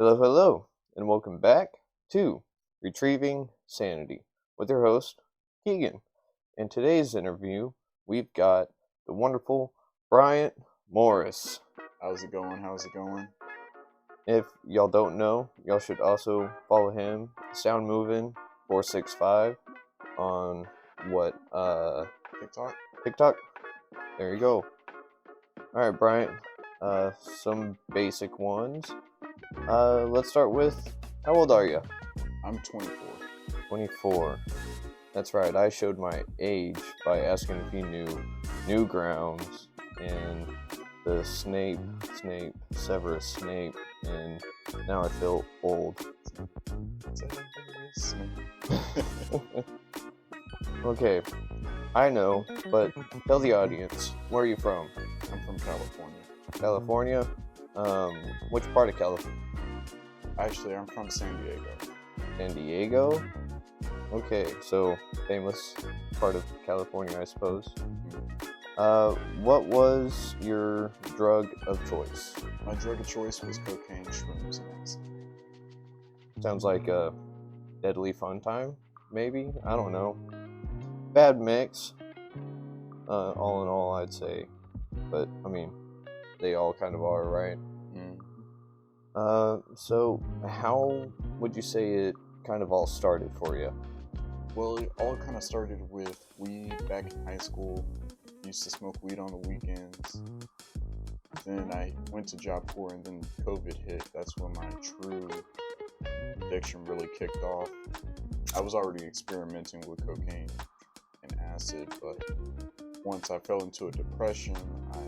Hello, hello, and welcome back to Retrieving Sanity with your host, Keegan. In today's interview, we've got the wonderful Bryant Morris. How's it going? How's it going? If y'all don't know, y'all should also follow him, Sound Moving 465 on TikTok? TikTok? There you go. Alright, Bryant, some basic ones. Let's start with, how old are you? I'm 24. 24. That's right, I showed my age by asking if you knew Newgrounds and the Severus Snape, and now I feel old. Okay, I know, but tell the audience, where are you from? I'm from California. California? Which part of California? Actually, I'm from San Diego. San Diego? Okay, so famous part of California, I suppose. What was your drug of choice? My drug of choice was cocaine, shrooms, and acid. Sounds like a deadly fun time, maybe? I don't know. Bad mix, all in all, I'd say. But, I mean, they all kind of are, right? So how would you say it kind of all started for you? Well, it all kind of started with weed back in high school. Used to smoke weed on the weekends. Then I went to Job Corps, and then COVID hit. That's when my true addiction really kicked off. I was already experimenting with cocaine and acid, but once I fell into a depression, I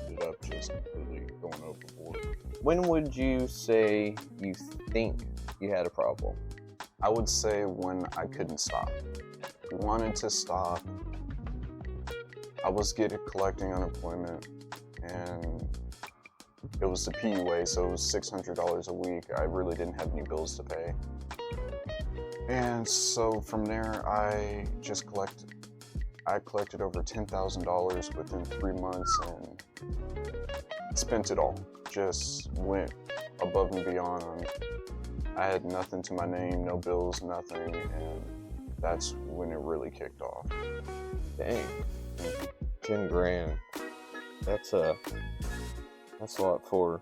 ended up just completely going overboard. When would you say you think you had a problem? I would say when I couldn't stop. I wanted to stop. I was collecting unemployment, and it was the PUA, so it was $600 a week. I really didn't have any bills to pay. And so from there, I collected over $10,000 within 3 months and spent it all. Just went above and beyond. I had nothing to my name, no bills, nothing, and that's when it really kicked off. Dang. 10 grand. That's a lot for,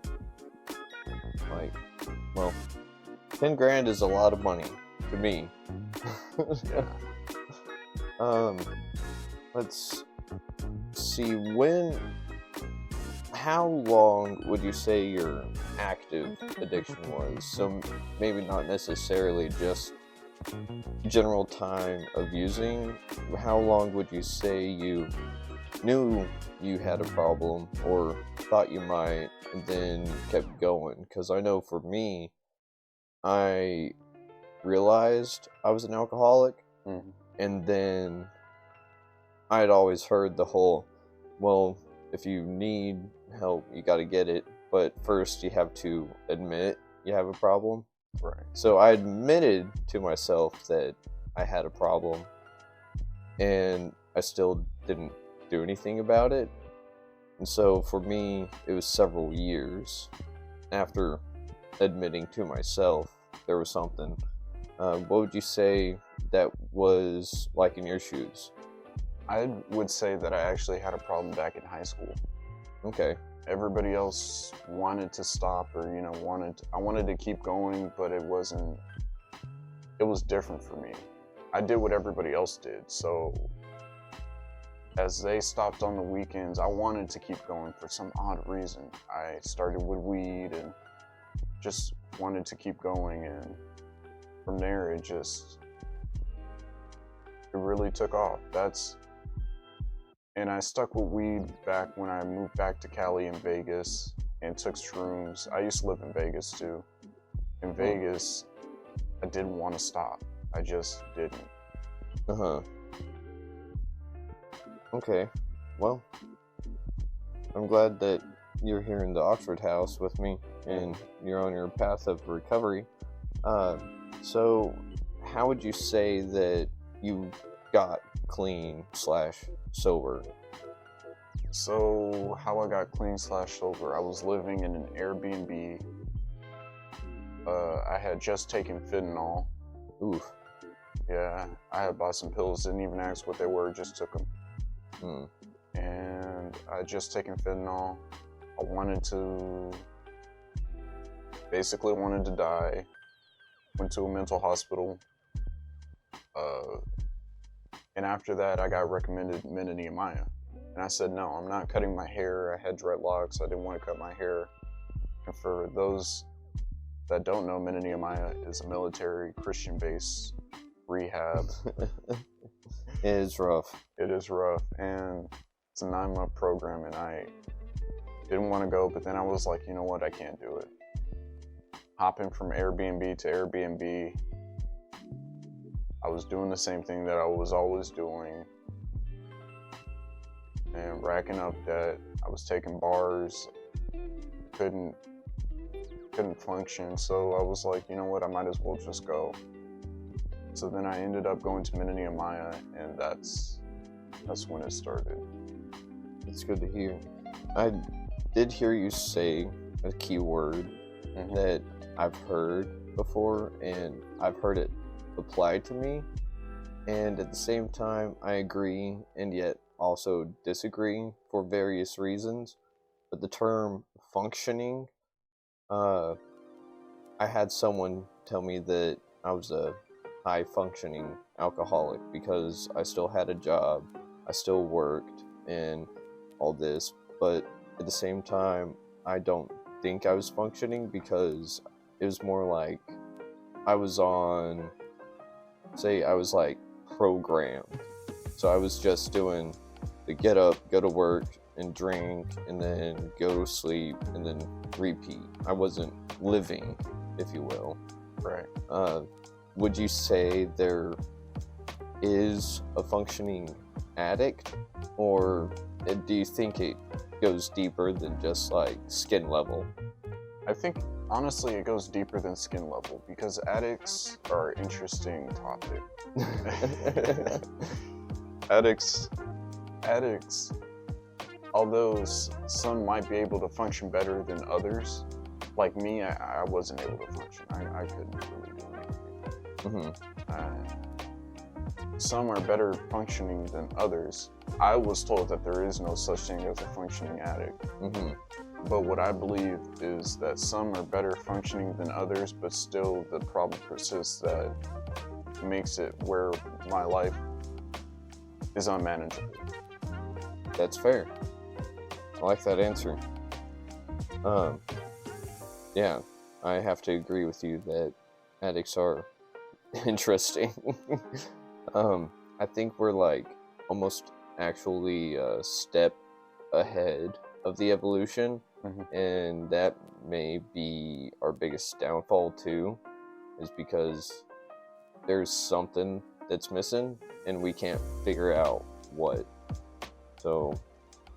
10 grand is a lot of money to me. Let's see, how long would you say your active addiction was? So maybe not necessarily just general time of using. How long would you say you knew you had a problem or thought you might and then kept going? Because I know for me, I realized I was an alcoholic, and then I'd always heard the whole, well, if you need help, you got to get it, but first you have to admit you have a problem. Right. So I admitted to myself that I had a problem, and I still didn't do anything about it. And so for me, it was several years after admitting to myself there was something. What would you say that was like in your shoes? I would say that I actually had a problem back in high school. Okay. Everybody else wanted to stop, or I wanted to keep going, but it was different for me. I did what everybody else did, so as they stopped on the weekends, I wanted to keep going for some odd reason. I started with weed and just wanted to keep going, and from there it really took off. And I stuck with weed back when I moved back to Cali and Vegas and took shrooms. I used to live in Vegas too. In Vegas, I didn't want to stop. I just didn't. Okay. Well, I'm glad that you're here in the Oxford house with me and you're on your path of recovery. So how would you say that you got clean/sober? So how I got clean/sober, I was living in an Airbnb I had just taken fentanyl. Oof. Yeah, I had bought some pills, didn't even ask what they were, just took them. Mm. And I had just taken fentanyl. I basically wanted to die. Went to a mental hospital. And after that, I got recommended Maya. And I said, no, I'm not cutting my hair. I had dreadlocks. I didn't want to cut my hair. And for those that don't know, Maya is a military Christian-based rehab. It is rough. It is rough, and it's a 9-month program, and I didn't want to go, but then I was like, you know what, I can't do it. Hopping from Airbnb to Airbnb, I was doing the same thing that I was always doing, and racking up debt. I was taking bars, couldn't function, so I was like, you know what, I might as well just go. So then I ended up going to Maya, and that's when it started. It's good to hear. I did hear you say a key word that I've heard before, and I've heard it applied to me, and at the same time I agree and yet also disagree for various reasons. But the term functioning, I had someone tell me that I was a high functioning alcoholic because I still had a job, I still worked and all this, but at the same time I don't think I was functioning because it was more like I was like programmed. So I was just doing the get up, go to work and drink and then go to sleep and then repeat. I wasn't living, if you will. Right. Would you say there is a functioning addict, or do you think it goes deeper than just like skin level? I think honestly it goes deeper than skin level because addicts are an interesting topic. Addicts, although some might be able to function better than others, like me, I wasn't able to function. I couldn't really do anything. Some are better functioning than others. I was told that there is no such thing as a functioning addict. But what I believe is that some are better functioning than others, but still the problem persists that makes it where my life is unmanageable. That's fair. I like that answer. Yeah, I have to agree with you that addicts are interesting. I think we're like almost actually a step ahead of the evolution, and that may be our biggest downfall too, is because there's something that's missing and we can't figure out what. So,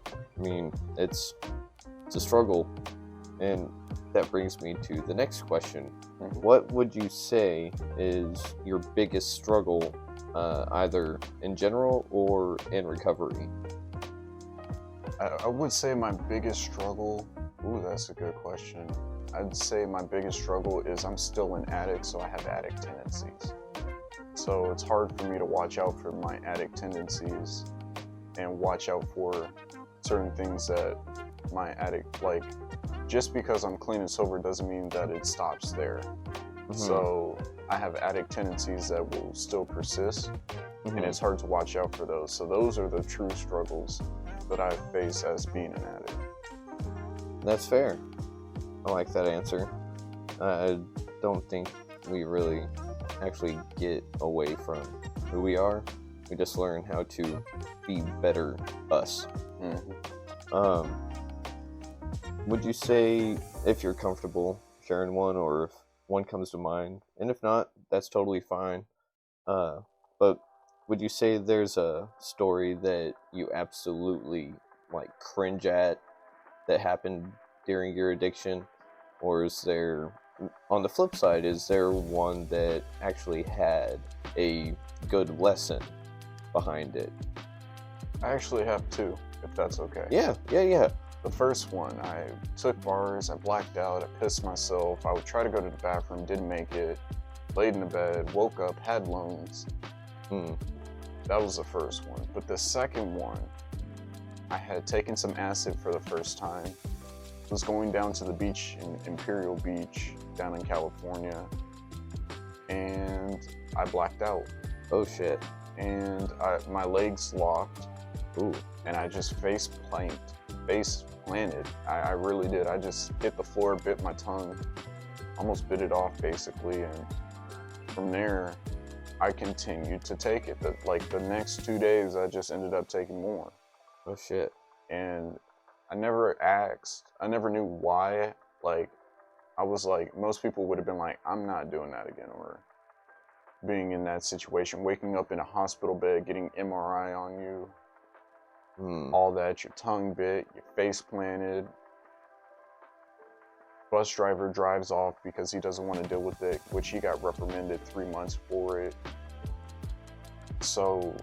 I mean, it's a struggle, and that brings me to the next question. What would you say is your biggest struggle, either in general or in recovery? I would say my biggest struggle, that's a good question. I'd say my biggest struggle is I'm still an addict, so I have addict tendencies. So it's hard for me to watch out for my addict tendencies and watch out for certain things that my addict, like, just because I'm clean and sober doesn't mean that it stops there. So I have addict tendencies that will still persist, and it's hard to watch out for those. So those are the true struggles that I face as being an addict. That's fair. I like that answer. I don't think we really actually get away from who we are. We just learn how to be better us. Would you say, if you're comfortable sharing one, or if one comes to mind, and if not, that's totally fine, but would you say there's a story that you absolutely like cringe at that happened during your addiction? Or is there, on the flip side, is there one that actually had a good lesson behind it? I actually have two, if that's okay. Yeah. The first one, I took bars, I blacked out, I pissed myself, I would try to go to the bathroom, didn't make it, laid in the bed, woke up, had loans. That was the first one. But the second one, I had taken some acid for the first time, was going down to the beach in Imperial Beach down in California, and I blacked out. Oh shit. And my legs locked. Ooh. And I just face planted. I really did. I just hit the floor, bit my tongue, almost bit it off basically, and from there, I continued to take it. The next 2 days, I just ended up taking more. Oh shit. And I never asked. I never knew why. Like, I was like, most people would have been like, I'm not doing that again, or being in that situation, waking up in a hospital bed, getting MRI on you, all that, your tongue bit, your face planted. Bus driver drives off because he doesn't want to deal with it, which he got reprimanded 3 months for it. So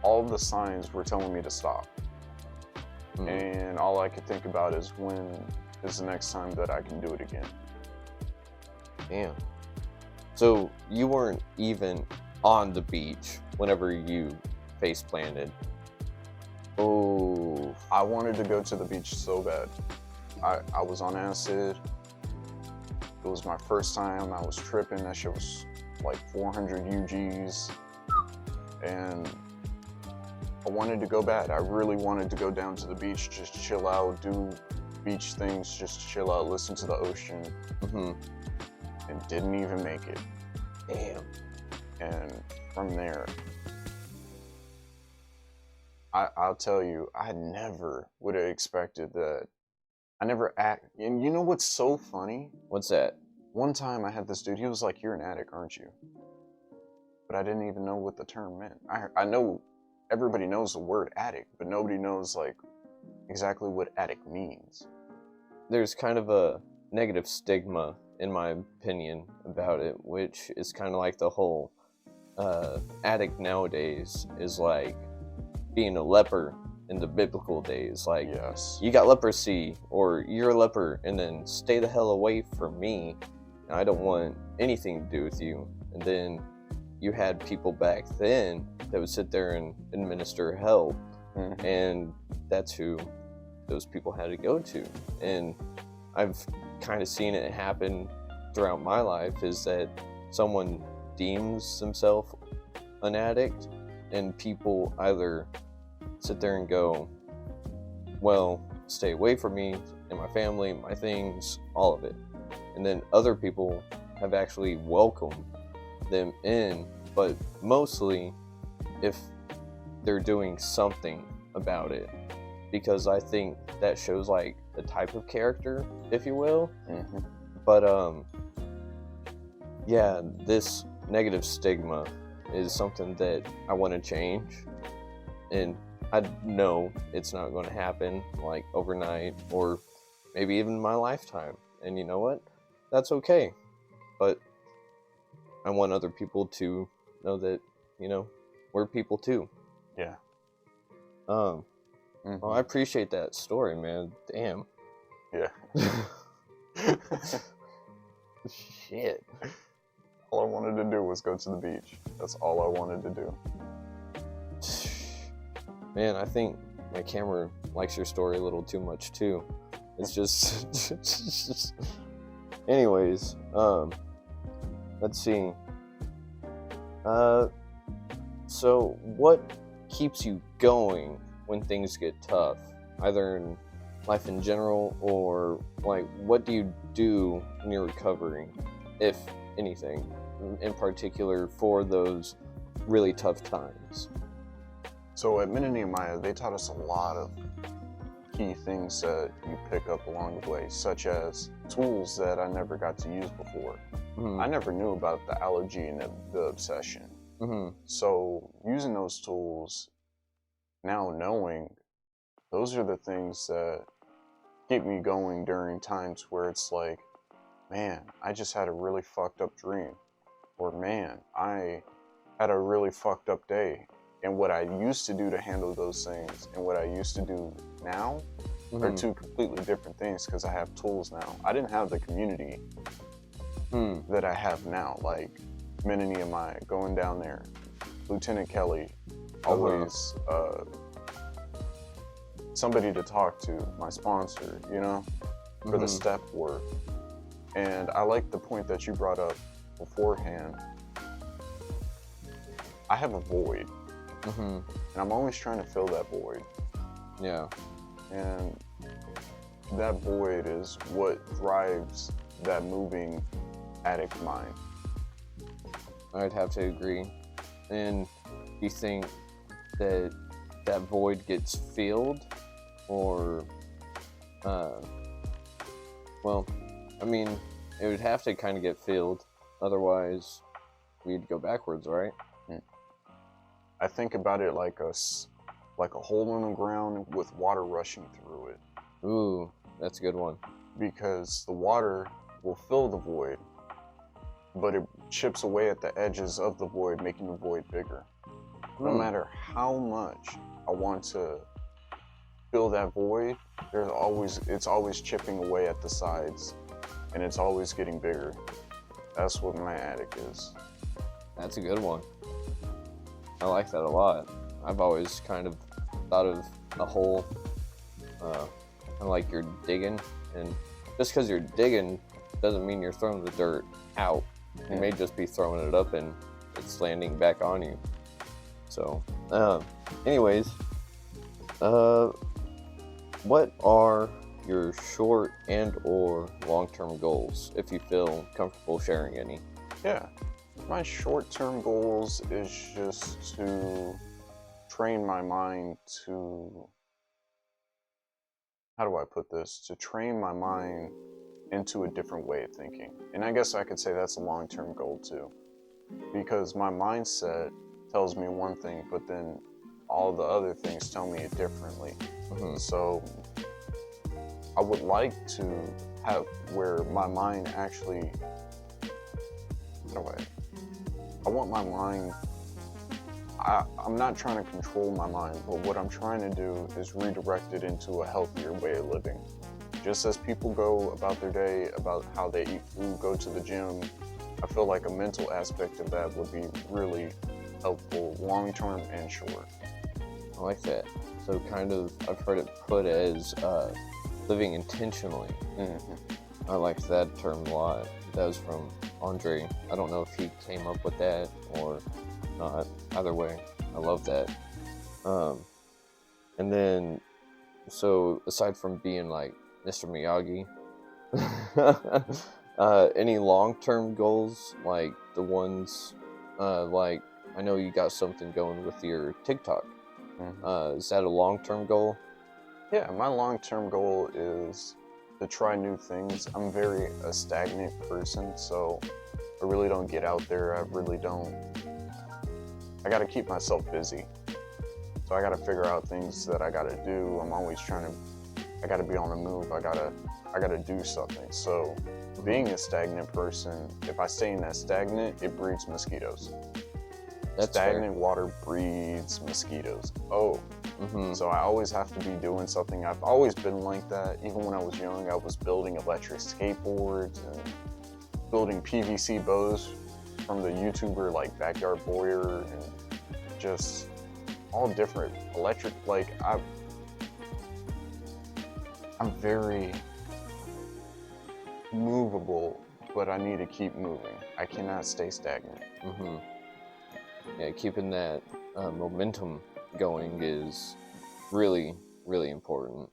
all of the signs were telling me to stop. And all I could think about is, when is the next time that I can do it again? Damn. So you weren't even on the beach whenever you face planted. Oh. I wanted to go to the beach so bad. I was on acid. It was my first time. I was tripping. That shit was like 400 UGs. And I wanted to go bad. I really wanted to go down to the beach, just chill out, do beach things, just chill out, listen to the ocean. And didn't even make it. Damn. And from there, I'll tell you, I never would have expected that. I never and you know what's so funny? What's that? One time I had this dude, he was like, "You're an addict, aren't you?" But I didn't even know what the term meant. I know everybody knows the word addict, but nobody knows like exactly what addict means. There's kind of a negative stigma, in my opinion, about it, which is kind of like the whole addict nowadays is like being a leper in the biblical days. Like, yes, you got leprosy, or you're a leper, and then stay the hell away from me. I don't want anything to do with you. And then you had people back then that would sit there and administer help, and that's who those people had to go to. And I've kind of seen it happen throughout my life, is that someone deems themselves an addict, and people either sit there and go, well, stay away from me and my family, my things, all of it. And then other people have actually welcomed them in, but mostly if they're doing something about it, because I think that shows like the type of character, if you will. But yeah, this negative stigma is something that I want to change, and I know it's not going to happen like overnight, or maybe even my lifetime. And you know what? That's okay. But I want other people to know that, you know, we're people too. Yeah. Well, I appreciate that story, man. Damn. Yeah. Shit. All I wanted to do was go to the beach. That's all I wanted to do. Man, I think my camera likes your story a little too much too. It's just, anyways, let's see. So what keeps you going when things get tough, either in life in general, or like what do you do when you're recovering, if anything, in particular for those really tough times? So at Minute Nehemiah, they taught us a lot of key things that you pick up along the way, such as tools that I never got to use before. I never knew about the allergy and the obsession. So using those tools, now knowing, those are the things that keep me going during times where it's like, man, I just had a really fucked up dream. Or man, I had a really fucked up day. And what I used to do to handle those things and what I used to do now They're two completely different things because I have tools now. I didn't have the community that I have now. Like Men and Nehemiah, going down there, Lieutenant Kelly, always somebody to talk to, my sponsor, you know, for the step work. And I like the point that you brought up beforehand. I have a void, and I'm always trying to fill that void. Yeah. And that void is what drives that moving addict mind. I'd have to agree. And you think that that void gets filled, or, well, I mean, it would have to kind of get filled, otherwise we'd go backwards, right? I think about it like a hole in the ground with water rushing through it. Ooh, that's a good one. Because the water will fill the void, but it chips away at the edges of the void, making the void bigger. No matter how much I want to fill that void, it's always chipping away at the sides, and it's always getting bigger. That's what my attic is. That's a good one. I like that a lot. I've always kind of thought of a hole, kind of like you're digging, and just because you're digging doesn't mean you're throwing the dirt out. You may just be throwing it up and it's landing back on you. So, anyways, what are your short and or long-term goals, if you feel comfortable sharing any? Yeah, my short-term goals is just to train my mind to, how do I put this? To train my mind into a different way of thinking. And I guess I could say that's a long-term goal too, because my mindset tells me one thing, but then all the other things tell me it differently. So I would like to have where my mind actually, I want my mind, I'm not trying to control my mind, but what I'm trying to do is redirect it into a healthier way of living. Just as people go about their day, about how they eat food, go to the gym, I feel like a mental aspect of that would be really helpful, long-term and short. I like that. So kind of, I've heard it put as living intentionally. I like that term a lot. That was from Andre. I don't know if he came up with that or not. Either way, I love that. And then, so aside from being like Mr. Miyagi, any long-term goals, like the ones, like I know you got something going with your TikTok. Is that a long-term goal? Yeah, my long-term goal is to try new things. I'm very a stagnant person, so I really don't get out there. I gotta keep myself busy. So I gotta figure out things that I gotta do. I'm always I gotta be on the move. I gotta do something. So being a stagnant person, if I stay in that stagnant, it breeds mosquitoes. That's stagnant fair. water breeds mosquitoes. So I always have to be doing something. I've always been like that. Even when I was young, I was building electric skateboards and building PVC bows from the YouTuber like Backyard Boyer, and just all different electric. Like I'm very movable, but I need to keep moving. I cannot stay stagnant. Yeah, keeping that momentum going is really, really important,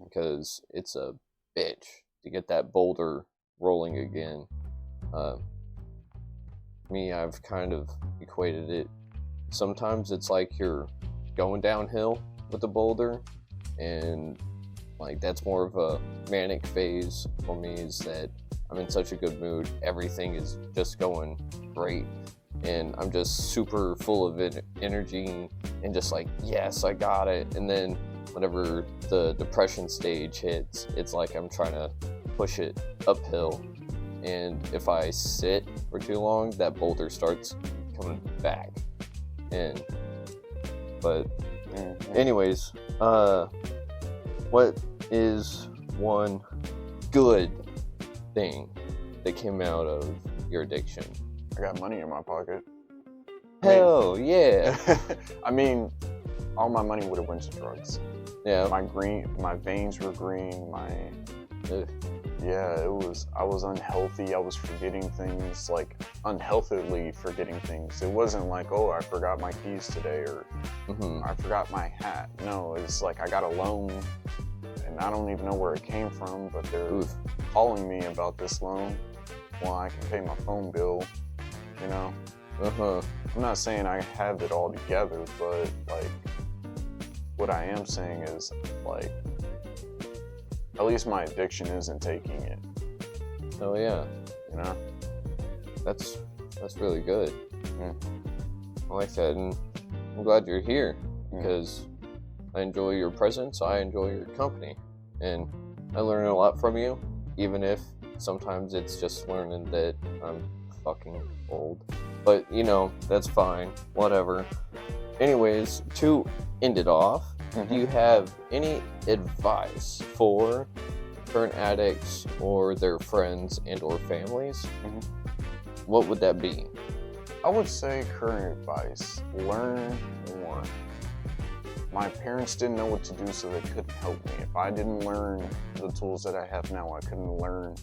because it's a bitch to get that boulder rolling again. Me, I've kind of equated it. Sometimes it's like you're going downhill with the boulder, and like that's more of a manic phase for me, is that I'm in such a good mood. Everything is just going great, and I'm just super full of energy and just like, yes, I got it. And then whenever the depression stage hits, it's like I'm trying to push it uphill, and if I sit for too long, that boulder starts coming back. But anyways, what is one good thing that came out of your addiction? I got money in my pocket. Hell yeah. I mean, all my money would have went to drugs. Yeah. My veins were green. Ugh. Yeah, I was unhealthy. I was forgetting things, like unhealthily forgetting things. It wasn't like, oh, I forgot my keys today, or I forgot my hat. No, it's like I got a loan and I don't even know where it came from, but they're calling me about this loan. Well, I can pay my phone bill, you know? I'm not saying I have it all together, but like, what I am saying is, like, at least my addiction isn't taking it. Oh yeah. You know? That's really good. Yeah. I like that, and I'm glad you're here because I enjoy your presence, I enjoy your company, and I learn a lot from you, even if sometimes it's just learning that I'm fucking old. But, you know, that's fine, whatever. Anyways, to end it off, do you have any advice for current addicts or their friends and or families? What would that be? I would say current advice, learn more. My parents didn't know what to do, so they couldn't help me. If I didn't learn the tools that I have now, I couldn't learn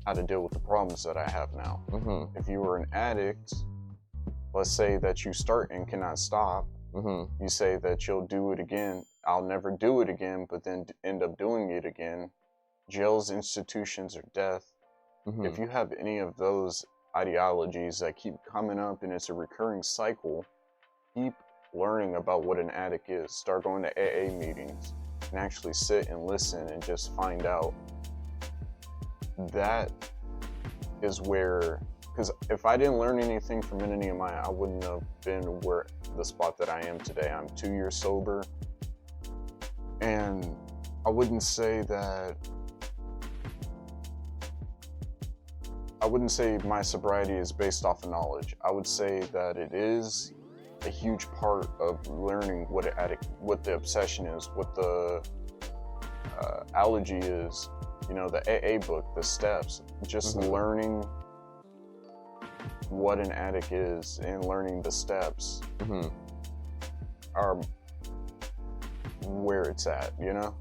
how to deal with the problems that I have now. If you were an addict, let's say that you start and cannot stop, you say that you'll do it again, I'll never do it again, but then end up doing it again. Jails, institutions, or death. If you have any of those ideologies that keep coming up and it's a recurring cycle, keep learning about what an addict is. Start going to AA meetings and actually sit and listen and just find out. That is where, because if I didn't learn anything from Sanity, I wouldn't have been where the spot that I am today. I'm 2 years sober, and I wouldn't say my sobriety is based off of knowledge. I would say that it is a huge part of learning what the obsession is, what the allergy is, you know, the AA book, the steps, just learning what an addict is and learning the steps are where it's at, you know?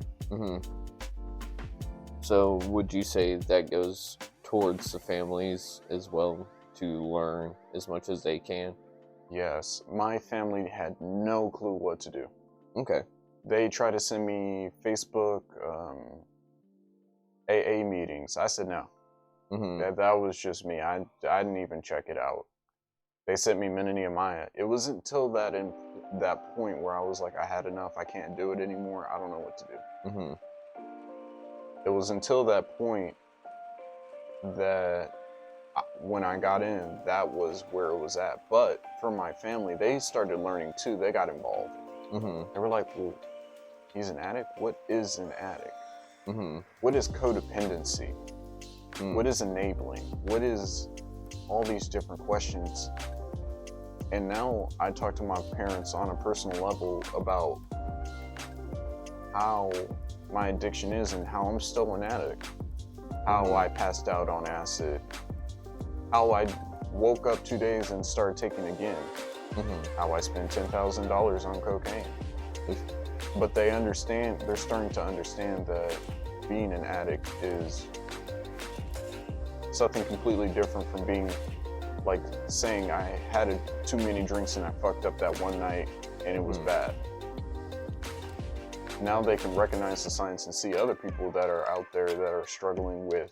So would you say that goes towards the families as well, to learn as much as they can? Yes, my family had no clue what to do. Okay. They tried to send me Facebook AA meetings. I said no. That was just me. I didn't even check it out. They sent me Sanity. It wasn't until that point where I was like, I had enough. I can't do it anymore. I don't know what to do. It was until that point that when I got in, that was where it was at. But for my family, they started learning too. They got involved. They were like, well, he's an addict? What is an addict? What is codependency? What is enabling? What is all these different questions? And now I talk to my parents on a personal level about how my addiction is and how I'm still an addict. How I passed out on acid. How I woke up 2 days and started taking again. How I spent $10,000 on cocaine. But they're starting to understand that being an addict is something completely different from being, like, saying I had too many drinks and I fucked up that one night and it was bad. Now they can recognize the signs and see other people that are out there that are struggling with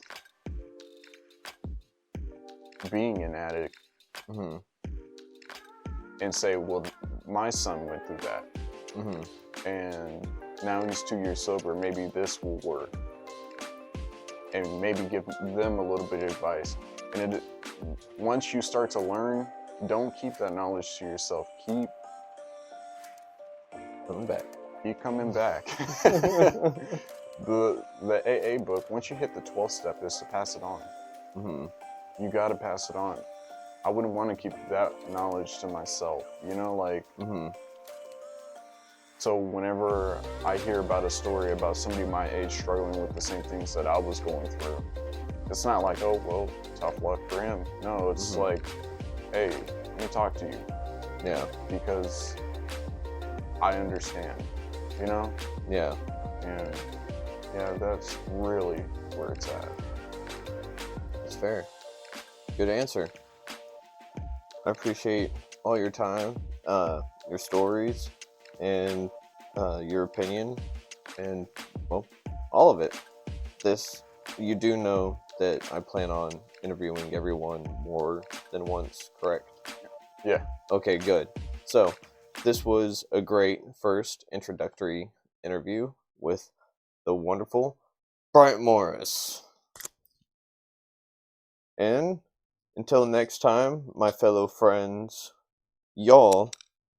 being an addict and say, well, my son went through that. And now he's 2 years sober, maybe this will work. And maybe give them a little bit of advice. And once you start to learn, don't keep that knowledge to yourself. Keep Coming back. Keep coming back. The AA book, once you hit the 12th step, is to pass it on. You got to pass it on. I wouldn't want to keep that knowledge to myself. You know, like, So whenever I hear about a story about somebody my age struggling with the same things that I was going through, it's not like, oh, well, tough luck for him. No, it's like, hey, let me talk to you. Yeah. Because I understand, you know? Yeah. And yeah, that's really where it's at. That's fair. Good answer. I appreciate all your time, your stories, and your opinion, and well, all of it. You do know that I plan on interviewing everyone more than once, correct? Yeah. Okay, good. So, this was a great first introductory interview with the wonderful Bryant Morris. And until next time, my fellow friends, y'all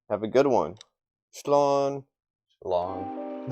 have a good one. Shalom. Long.